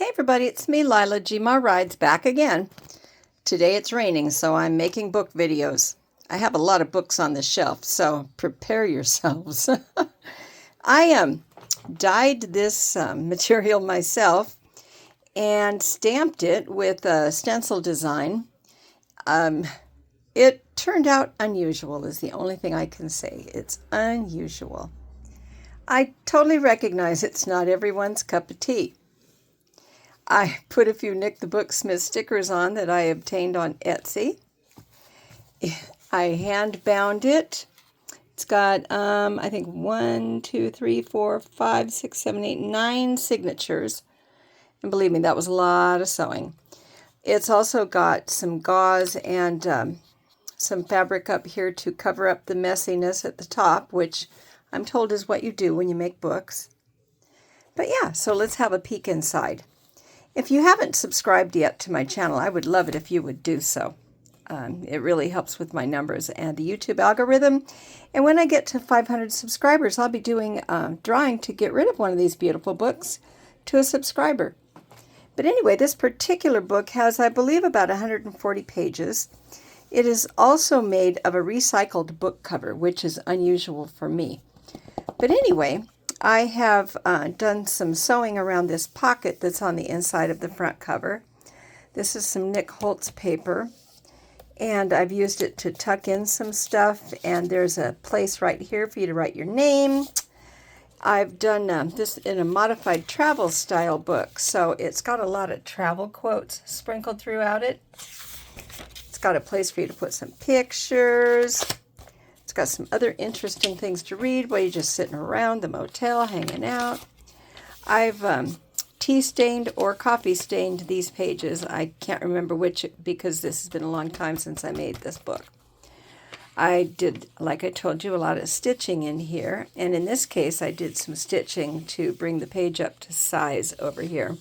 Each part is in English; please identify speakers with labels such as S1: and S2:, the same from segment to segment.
S1: Hey everybody, it's me, Lila G. Ma Rides, back again. Today it's raining, so I'm making book videos. I have a lot of books on the shelf, so prepare yourselves. I dyed this material myself and stamped it with a stencil design. It turned out unusual is the only thing I can say. It's unusual. I totally recognize it's not everyone's cup of tea. I put a few Nick the Booksmith stickers on that I obtained on Etsy. I hand bound it. It's got, I think 1, 2, 3, 4, 5, 6, 7, 8, 9 signatures. And believe me, that was a lot of sewing. It's also got some gauze and some fabric up here to cover up the messiness at the top, which I'm told is what you do when you make books. But yeah, so let's have a peek inside. If you haven't subscribed yet to my channel, I would love it if you would do so. It really helps with my numbers and the YouTube algorithm. And when I get to 500 subscribers, I'll be doing a drawing to get rid of one of these beautiful books to a subscriber. But anyway, this particular book has, I believe, about 140 pages. It is also made of a recycled book cover, which is unusual for me. But anyway, I have done some sewing around this pocket that's on the inside of the front cover. This is some Nick Holtz paper, and I've used it to tuck in some stuff, and there's a place right here for you to write your name. I've done this in a modified travel style book, so it's got a lot of travel quotes sprinkled throughout it. It's got a place for you to put some pictures. It's got some other interesting things to read while you're just sitting around the motel, hanging out. I've tea stained or coffee stained these pages. I can't remember which because this has been a long time since I made this book. I did, like I told you, a lot of stitching in here. And in this case, I did some stitching to bring the page up to size over here.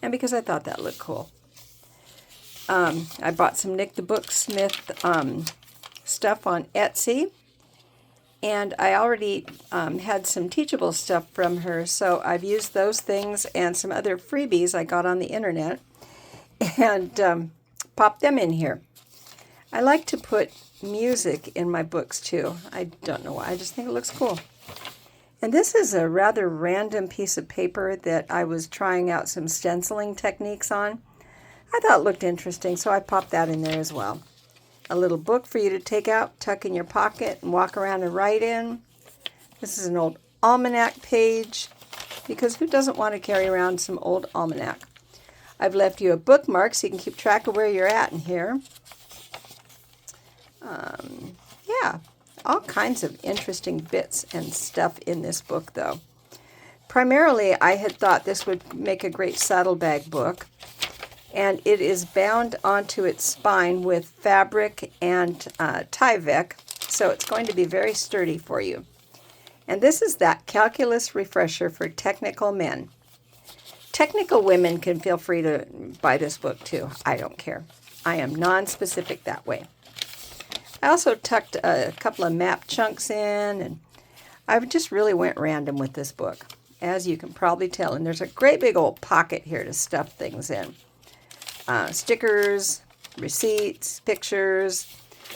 S1: And because I thought that looked cool. I bought some Nick the Booksmith stuff on Etsy, and I already had some teachable stuff from her, so I've used those things and some other freebies I got on the internet and popped them in here. I like to put music in my books too. I don't know why, I just think it looks cool. And this is a rather random piece of paper that I was trying out some stenciling techniques on. I thought it looked interesting, so I popped that in there as well. A little book for you to take out, tuck in your pocket, and walk around and write in. This is an old almanac page, because who doesn't want to carry around some old almanac? I've left you a bookmark so you can keep track of where you're at in here. Yeah, all kinds of interesting bits and stuff in this book, though. Primarily, I had thought this would make a great saddlebag book. And it is bound onto its spine with fabric and Tyvek, so it's going to be very sturdy for you. And this is that calculus refresher for technical men. Technical women can feel free to buy this book too. I don't care. I am non-specific that way. I also tucked a couple of map chunks in, and I just really went random with this book, as you can probably tell. And there's a great big old pocket here to stuff things in. Stickers, receipts, pictures,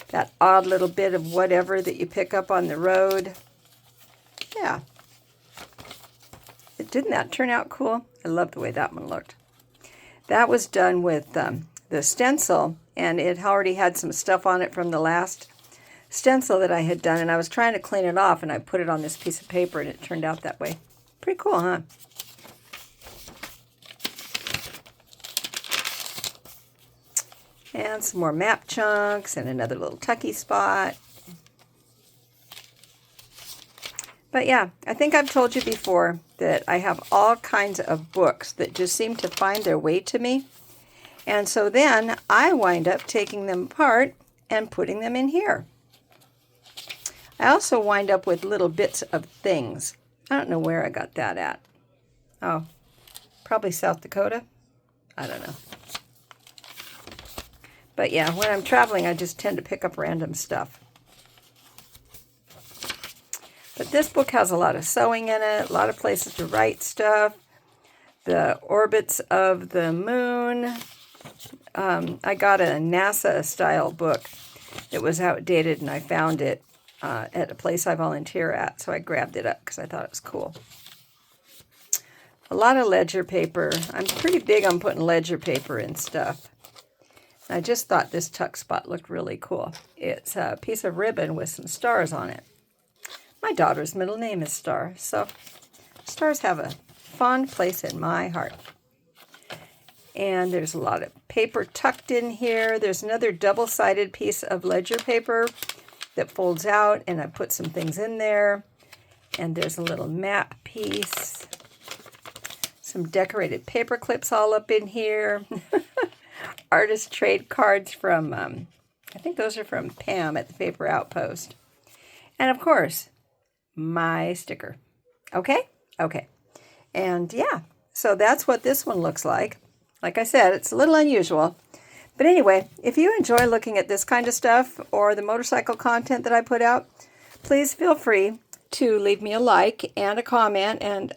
S1: that odd little bit of whatever that you pick up on the road. Yeah. Didn't that turn out cool? I love the way that one looked. That was done with the stencil, and it already had some stuff on it from the last stencil that I had done, and I was trying to clean it off, and I put it on this piece of paper, and it turned out that way. Pretty cool, huh? And some more map chunks and another little tucky spot. But yeah, I think I've told you before that I have all kinds of books that just seem to find their way to me. And so then I wind up taking them apart and putting them in here. I also wind up with little bits of things. I don't know where I got that at. Oh, probably South Dakota. I don't know. But yeah, when I'm traveling, I just tend to pick up random stuff. But this book has a lot of sewing in it, a lot of places to write stuff. the orbits of the moon. I got a NASA-style book that was outdated, and I found it at a place I volunteer at, so I grabbed it up because I thought it was cool. A lot of ledger paper. I'm pretty big on putting ledger paper in stuff. I just thought this tuck spot looked really cool. It's a piece of ribbon with some stars on it. My daughter's middle name is Star, so stars have a fond place in my heart. And there's a lot of paper tucked in here. There's another double-sided piece of ledger paper that folds out, and I put some things in there. And there's a little map piece. Some decorated paper clips all up in here. Artist trade cards from, I think those are from Pam at the Paper Outpost. And of course, my sticker. Okay? Okay. And yeah, so that's what this one looks like. Like I said, it's a little unusual. But anyway, if you enjoy looking at this kind of stuff or the motorcycle content that I put out, please feel free to leave me a like and a comment and,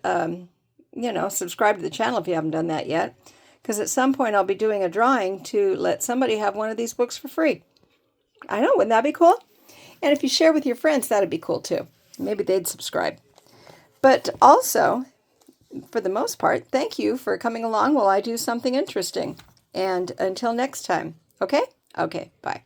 S1: subscribe to the channel if you haven't done that yet. Because at some point I'll be doing a drawing to let somebody have one of these books for free. I know, wouldn't that be cool? And if you share with your friends, that'd be cool too. Maybe they'd subscribe. But also, for the most part, thank you for coming along while I do something interesting. And until next time, okay? Okay, bye.